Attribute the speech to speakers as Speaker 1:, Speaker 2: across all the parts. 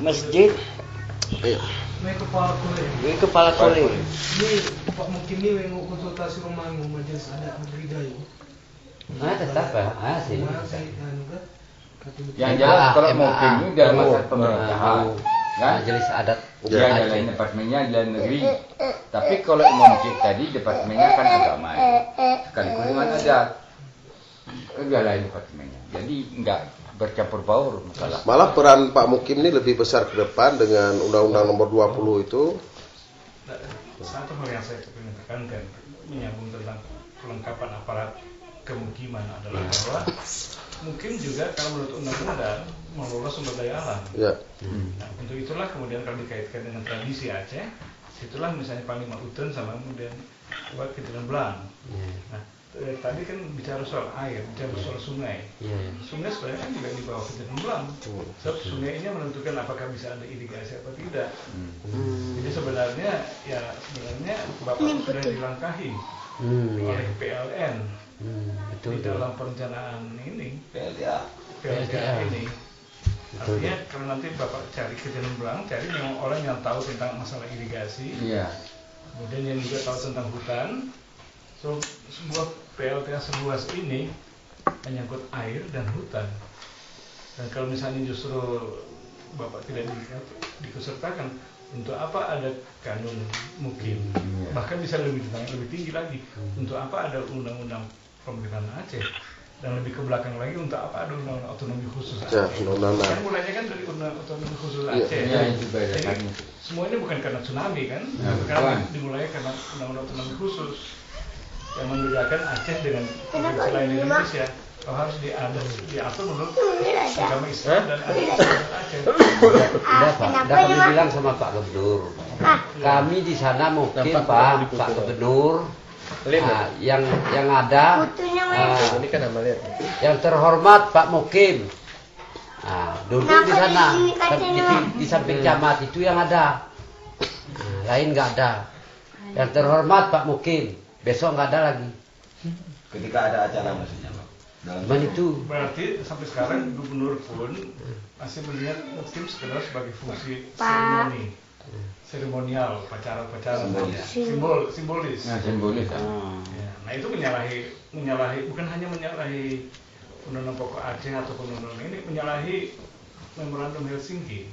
Speaker 1: masjid kepala kule
Speaker 2: ini Pak Mukim ini yang konsultasi rumah majelis adat negeri Gayo.
Speaker 3: Tetap sih.
Speaker 4: Yang jelas kalau Mukim itu dalam masa pemerintahan, kan?
Speaker 3: Majelis adat
Speaker 4: Dia jalan departemennya jalan negeri. Tapi kalau Imam tadi departemennya kan agama. Sekaligus dengan adat. Enggak lain departemennya. Jadi enggak bercampur baur masalah.
Speaker 5: Malah peran Pak Mukim ini lebih besar ke depan dengan Undang-Undang Nomor 20 itu.
Speaker 2: Satu hal yang saya ingin tekankan menyambung tentang kelengkapan aparat kemukiman adalah bahwa mungkin juga kalau menurut undang-undang mengelola sumber daya alam.
Speaker 5: Ya.
Speaker 2: Nah, untuk itulah kemudian kalau dikaitkan dengan tradisi Aceh, situlah misalnya Panglima Uten sama kemudian Wakil Belang. Nah, tadi kan bicara soal air, bicara soal sungai. Sungai sebenarnya kan juga di bawah Kejaran Belang. Sebab sungai ini menentukan apakah bisa ada irigasi atau tidak. Jadi sebenarnya Bapak sudah dilangkahi oleh PLN di dalam perencanaan ini. PLTA ini. Artinya kalau nanti Bapak cari Kejaran Belang, cari memang orang yang tahu tentang masalah irigasi. Kemudian yang juga tahu tentang hutan. So, sebuah PLTA seluas ini menyangkut air dan hutan. Dan kalau misalnya justru Bapak tidak dikesertakan, untuk apa ada kanun mukim? Bahkan bisa lebih tinggi lagi. Untuk apa ada undang-undang pemerintahan Aceh? Dan lebih ke belakang lagi, untuk apa ada undang-undang otonomi khusus Aceh? Kan mulainya kan dari undang-undang otonomi khusus Aceh. Jadi semua ini bukan karena tsunami kan? Karena dimulai karena undang-undang otonomi khusus yang membedakan Aceh dengan provinsi lain di Indonesia. Harus diatur menurut agama Islam dan adat Aceh.
Speaker 3: Udah kami bilang sama Pak Gubernur. Kami di sana mungkin Pak Gubernur. Yang ada
Speaker 1: ini kan
Speaker 3: yang terhormat Pak Mukim. Duduk di sana di samping camat itu yang ada. Lain nggak ada. Yang terhormat Pak Mukim. Besok nggak ada lagi.
Speaker 6: Ketika ada acara maksudnya Pak.
Speaker 3: Cuman itu.
Speaker 2: Berarti sampai sekarang gubernur pun masih melihat Mukim sekedar sebagai fungsi seremonial, upacara-upacara, simbolis.
Speaker 4: Simbolis.
Speaker 2: Nah itu menyalahi bukan hanya menyalahi Undang-Undang Pokok Aceh ataupun undang-undang ini, menyalahi Memorandum Helsinki.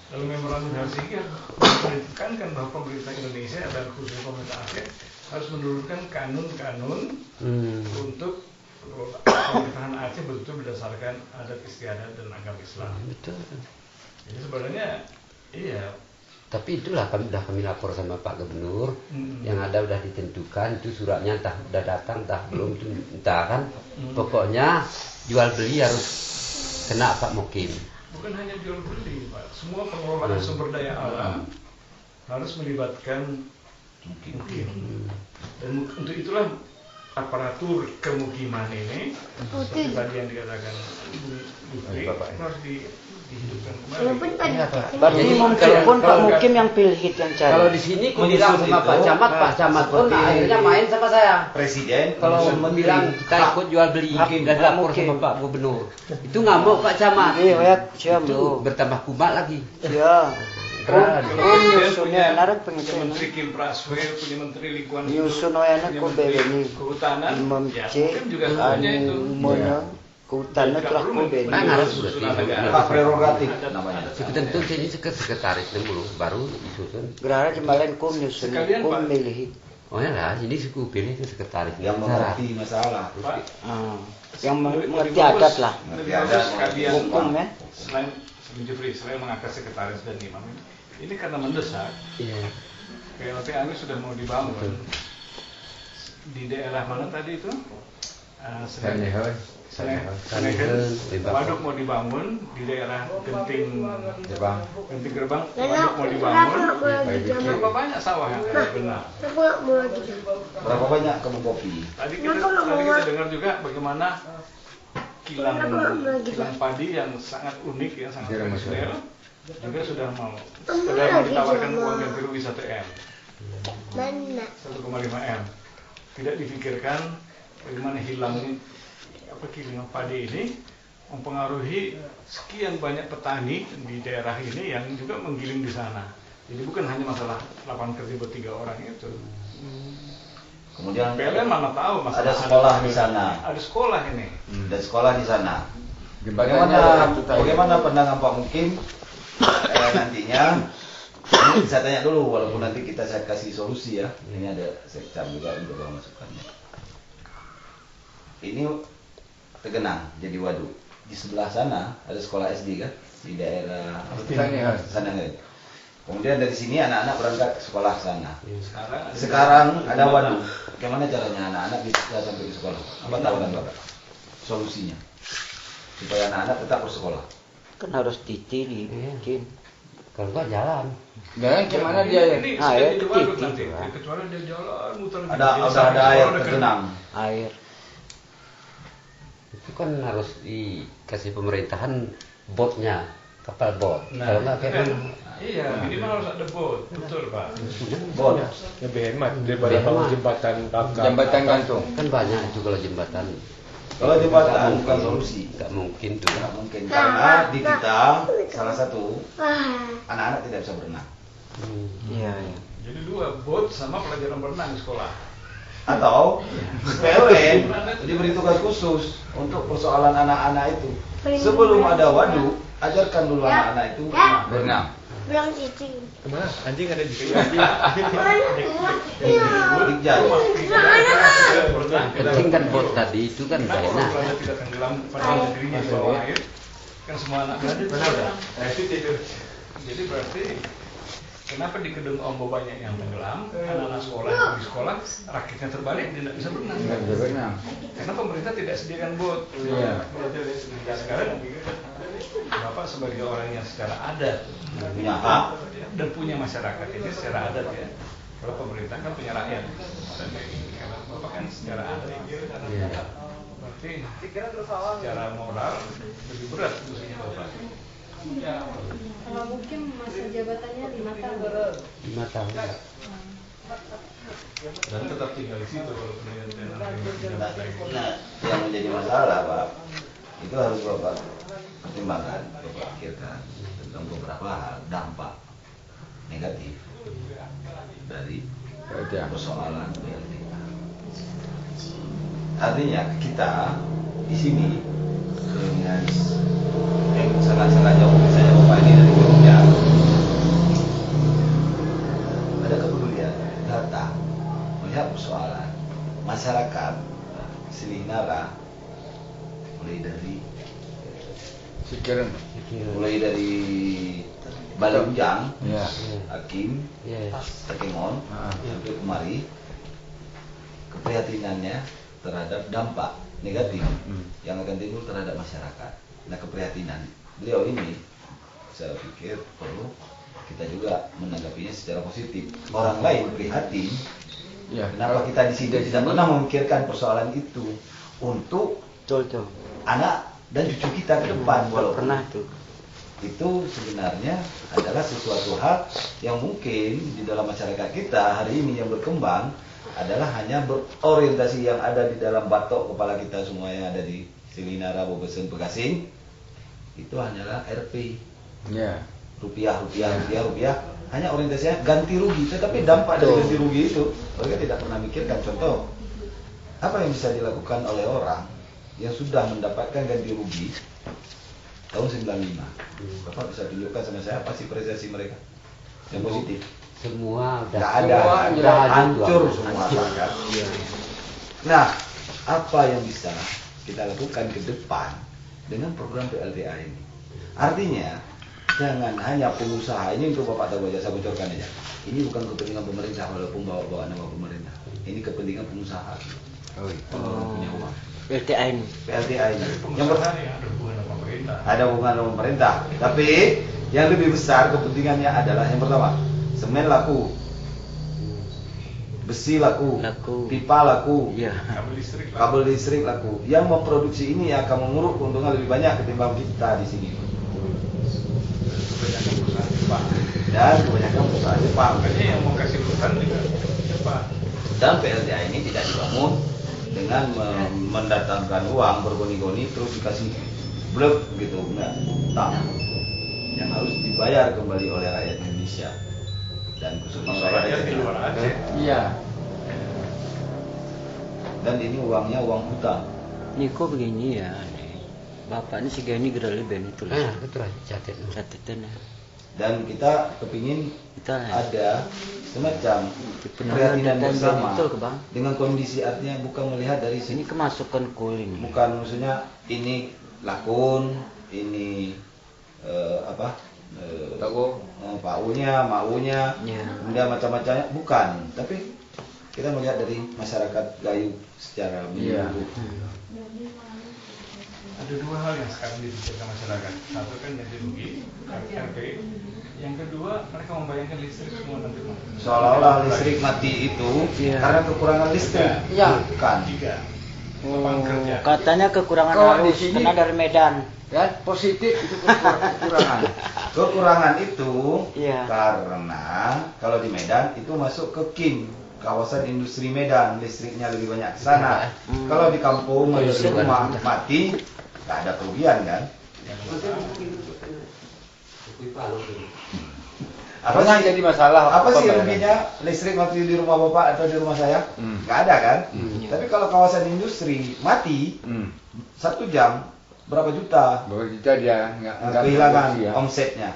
Speaker 2: Lalu Memorandum Helsinki menekankan bahwa pemerintah Indonesia dan khususnya pemerintah Aceh harus menurunkan kanun-kanun untuk pemerintahan Aceh betul berdasarkan adat istiadat dan agama Islam.
Speaker 3: Betul.
Speaker 2: Jadi sebenarnya iya.
Speaker 3: Tapi itulah kami lapor sama Pak Gubernur. Yang ada udah ditentukan, itu suratnya entah udah datang entah belum, itu entah kan. Pokoknya jual beli harus kena Pak Mukim.
Speaker 2: Bukan hanya jual beli Pak, semua pengelolaan sumber daya alam harus melibatkan mukim. Dan untuk itulah aparatur kemukiman ini seperti tadi yang dikatakan Bu Putri harus dihidupkan kembali.
Speaker 1: Berarti mungkin pun Pak Mukim yang pilih yang cari.
Speaker 3: Kalau di sini aku bilang sama Pak Camat pun akhirnya main sama saya.
Speaker 6: Presiden
Speaker 3: Kalau bilang kita ikut jual beli dan lapor sama Pak Gubernur, itu nggak mau Pak Camat. Itu bertambah kumat lagi.
Speaker 1: Iya.
Speaker 2: Punya Menteri Kim Praswe, punya Menteri Lingkungan Hidup, punya Menteri Kehutanan, ya mungkin juga punya itu.
Speaker 1: Kehutanan telah
Speaker 3: Harus
Speaker 6: hak prerogatif namanya.
Speaker 3: tentu ini sekretaris dulu baru disusun.
Speaker 1: Gerara jembalen kum nyusun kum milih.
Speaker 3: Oh ya lah, ini suku pilih itu sekretaris.
Speaker 6: Yang mengerti masalah.
Speaker 1: Yang mengerti adat lah.
Speaker 2: Hukum ya. Selain mengangkat sekretaris dan imam ini karena mendesak. PLTA ini sudah mau dibangun di daerah mana tadi itu? Senehen. Waduk mau dibangun di daerah Genting Gerbang. Waduk mau dibangun. Berapa banyak sawah yang akan benar?
Speaker 6: Berapa banyak kebun kopi?
Speaker 2: Tadi kita dengar juga bagaimana kilang padi yang sangat unik, yang sangat tradisional juga sudah mau ditawarkan uang ganti rugi 1M, 1,5 M. Tidak difikirkan bagaimana hilangnya kilang padi ini mempengaruhi sekian banyak petani di daerah ini yang juga menggiling di sana. Jadi bukan hanya masalah lapangan kerja buat 3 orang itu.
Speaker 6: Kemudian
Speaker 2: PLN mana tahu masalah
Speaker 6: ada sekolah di sana.
Speaker 2: Ada sekolah ini.
Speaker 6: Dan sekolah di sana.
Speaker 4: Jembatannya ada satu tadi.
Speaker 6: Bagaimana pandangan Pak Mukim nantinya? Ini saya tanya dulu, walaupun nanti saya kasih solusi ya. Ini ada sekcam juga untuk masukannya. Ini tergenang jadi waduk. Di sebelah sana ada sekolah SD kan, di daerah sana kan. Kemudian dari sini anak-anak berangkat ke sekolah sana. Sekarang ada waduk. Bagaimana caranya anak-anak bisa sampai ke sekolah? Apa tahu kan Bapak? Solusinya supaya anak-anak tetap bersekolah.
Speaker 1: Kan harus dibikin.
Speaker 3: Kalau nggak jalan.
Speaker 4: Dan gimana dia?
Speaker 2: Ini
Speaker 1: air
Speaker 2: jadi waduk
Speaker 1: titik,
Speaker 2: nanti.
Speaker 1: Pak.
Speaker 2: Kecuali dia jalan muter.
Speaker 6: Ada air tergenang.
Speaker 1: Air.
Speaker 3: Itu kan harus dikasih pemerintahan botnya, kapal bot.
Speaker 2: Nah,
Speaker 3: Kalau nggak kayak mana?
Speaker 2: iya, minimal harus ada bot, betul Pak.
Speaker 6: Bot.
Speaker 7: Lebih hemat daripada
Speaker 3: Lebih
Speaker 7: bangun
Speaker 3: hemat.
Speaker 7: jembatan kakak.
Speaker 4: Jembatan gantung.
Speaker 3: Kan banyak itu kalau jembatan.
Speaker 6: Kalau jembatan bukan solusi.
Speaker 3: Nggak mungkin tuh.
Speaker 6: Tidak mungkin karena di kita salah satu anak-anak tidak bisa berenang.
Speaker 1: Iya, iya.
Speaker 2: Jadi 2 bot sama pelajaran berenang di sekolah.
Speaker 6: Atau PLN diberi tugas khusus untuk persoalan anak-anak itu. Sebelum ada waduk, ajarkan dulu anak-anak itu berenang.
Speaker 4: Berenang.
Speaker 8: Bilang cicing.
Speaker 7: Kemana? Anjing ada di sini.
Speaker 6: Dikjal.
Speaker 3: Penting kan bot tadi itu kan
Speaker 2: Kenapa
Speaker 3: enak.
Speaker 2: kalau Belanda tidak tenggelam pada dirinya di bawah air? Kan semua anak Belanda tidak. Jadi berarti kenapa di Kedung Ombo banyak yang tenggelam? Anak-anak sekolah yang pergi sekolah rakitnya terbalik, dia tidak bisa berenang.
Speaker 4: Nggak bisa berenang.
Speaker 2: Karena pemerintah tidak sediakan bot.
Speaker 4: Iya.
Speaker 2: Ya, sekarang Bapak sebagai orang yang secara adat
Speaker 6: Punya hak.
Speaker 2: dan punya masyarakat ini secara adat ya. Kalau pemerintah kan punya rakyat. Dan kalau Bapak kan secara adat. Berarti secara moral lebih berat fungsinya Bapak.
Speaker 8: Kalau mungkin masa jabatannya 5 tahun.
Speaker 3: 5 tahun.
Speaker 2: Dan tetap tinggal di situ kalau kemudian
Speaker 6: Nah, yang menjadi masalah Pak, itu harus Bapak pertimbangkan, Bapak pikirkan tentang beberapa hal dampak negatif dari persoalan PLTA. Artinya kita di sini dengan yang sangat-sangat jauh misalnya Bapak ini dari Jogja, ada kepedulian datang melihat persoalan masyarakat Selinara mulai dari
Speaker 4: Sikiran.
Speaker 6: Balunjang,
Speaker 4: Ya.
Speaker 6: Hakim,
Speaker 3: Iya.
Speaker 6: Tekengon, sampai kemari keprihatinannya terhadap dampak negatif yang akan timbul terhadap masyarakat. Nah, keprihatinan beliau ini saya pikir perlu kita juga menanggapinya secara positif. Orang lain prihatin,
Speaker 4: Ya.
Speaker 6: kenapa kita di sini tidak pernah memikirkan persoalan itu untuk
Speaker 1: Betul tuh.
Speaker 6: anak dan cucu kita ke depan.
Speaker 1: Nggak
Speaker 6: Walaupun
Speaker 1: pernah tuh.
Speaker 6: itu sebenarnya adalah sesuatu hal yang mungkin di dalam masyarakat kita hari ini yang berkembang adalah hanya berorientasi yang ada di dalam batok kepala kita semua yang ada di Selinara, Bobesen, Pegasing. Itu hanyalah RP,
Speaker 4: Ya.
Speaker 6: rupiah, hanya orientasinya ganti rugi. Tetapi dampak dari ganti rugi itu mereka tidak pernah mikirkan. Contoh, apa yang bisa dilakukan oleh orang yang sudah mendapatkan ganti rugi tahun 95. Bapak bisa tunjukkan sama saya apa sih prestasi mereka yang positif?
Speaker 3: Semua udah
Speaker 6: Nggak ada,
Speaker 3: udah
Speaker 6: hancur
Speaker 3: hancur.
Speaker 6: semua kan. Nah, apa yang bisa kita lakukan ke depan dengan program PLTA ini? Artinya, jangan hanya pengusaha, ini untuk Bapak tahu aja, saya bocorkan aja. Ini bukan kepentingan pemerintah walaupun bawa-bawa nama pemerintah. Ini kepentingan pengusaha. Orang punya uang.
Speaker 1: LTA ini.
Speaker 6: PLTA ini. Yang
Speaker 2: pengusaha yang ada hubungan dengan pemerintah.
Speaker 6: ada hubungan dengan pemerintah. Tapi yang lebih besar kepentingannya adalah yang pertama, semen laku, besi laku, pipa laku,
Speaker 1: Iya.
Speaker 2: Kabel listrik lah.
Speaker 6: kabel listrik laku. Yang memproduksi ini akan menguruk keuntungan lebih banyak ketimbang kita di sini.
Speaker 2: Kebanyakan perusahaan Jepang.
Speaker 6: Dan kebanyakan perusahaan Jepang.
Speaker 2: Makanya yang mau kasih perusahaan juga Jepang.
Speaker 6: Dan PLTA ini tidak dibangun dengan mendatangkan uang bergoni-goni terus dikasih blek gitu, enggak, utang yang harus dibayar kembali oleh rakyat Indonesia dan khususnya
Speaker 2: Masalahnya di luar Aceh.
Speaker 3: Iya.
Speaker 6: Dan ini uangnya uang hutang.
Speaker 1: Ini kok begini ya, Bapak ini segini gerali ben itu lah.
Speaker 3: Betul aja catat.
Speaker 1: Catatan ya.
Speaker 6: Dan kita kepingin
Speaker 1: Kita
Speaker 6: ada semacam
Speaker 1: Penurunan
Speaker 6: keprihatinan
Speaker 1: data
Speaker 6: bersama
Speaker 1: betul ke Bang.
Speaker 6: dengan kondisi, artinya bukan melihat dari
Speaker 1: Ini
Speaker 6: sini,
Speaker 1: kemasukan kul ini.
Speaker 6: bukan maksudnya ini lakon, ini paunya, maunya,
Speaker 1: Ya.
Speaker 6: kemudian macam-macamnya, bukan, tapi kita melihat dari masyarakat Gayo secara menyeluruh.
Speaker 2: Ada dua hal yang sekarang dipikirkan masyarakat. Satu kan ganti rugi, RP. Yang kedua, mereka membayangkan listrik semua nanti mati.
Speaker 6: Seolah-olah listrik mati itu
Speaker 1: Iya.
Speaker 6: karena kekurangan listrik.
Speaker 3: Iya.
Speaker 6: Bukan.
Speaker 2: Tiga. Lapangan kerja.
Speaker 1: Katanya kekurangan
Speaker 3: Kalau di
Speaker 1: arus
Speaker 3: sini-
Speaker 1: kena dari Medan.
Speaker 3: Ya, positif itu kekurangan.
Speaker 6: Kekurangan itu
Speaker 1: Iya.
Speaker 6: karena kalau di Medan itu masuk ke KIM, kawasan industri Medan, listriknya lebih banyak ke sana. Kalau di kampung atau di rumah mati, nggak ada kerugian kan? Apa
Speaker 4: Pernah
Speaker 6: sih
Speaker 4: jadi masalah
Speaker 6: apa sih
Speaker 4: pembayaran?
Speaker 6: ruginya listrik mati di rumah bapak atau di rumah saya? Nggak ada kan? Tapi kalau kawasan industri mati 1 jam berapa juta
Speaker 4: Bahwa kita dia nggak
Speaker 6: kehilangan
Speaker 4: produksi ya.
Speaker 6: omsetnya.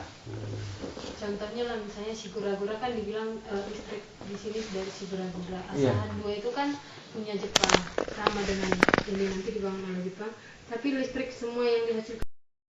Speaker 8: Contohnya lah misalnya si Gura-Gura kan dibilang listrik di sini dari si Gura-Gura.
Speaker 1: Iya.
Speaker 8: Asahan 2 itu kan punya Jepang, sama dengan ini nanti dibangun oleh Jepang. Tapi listrik semua yang dihasilkan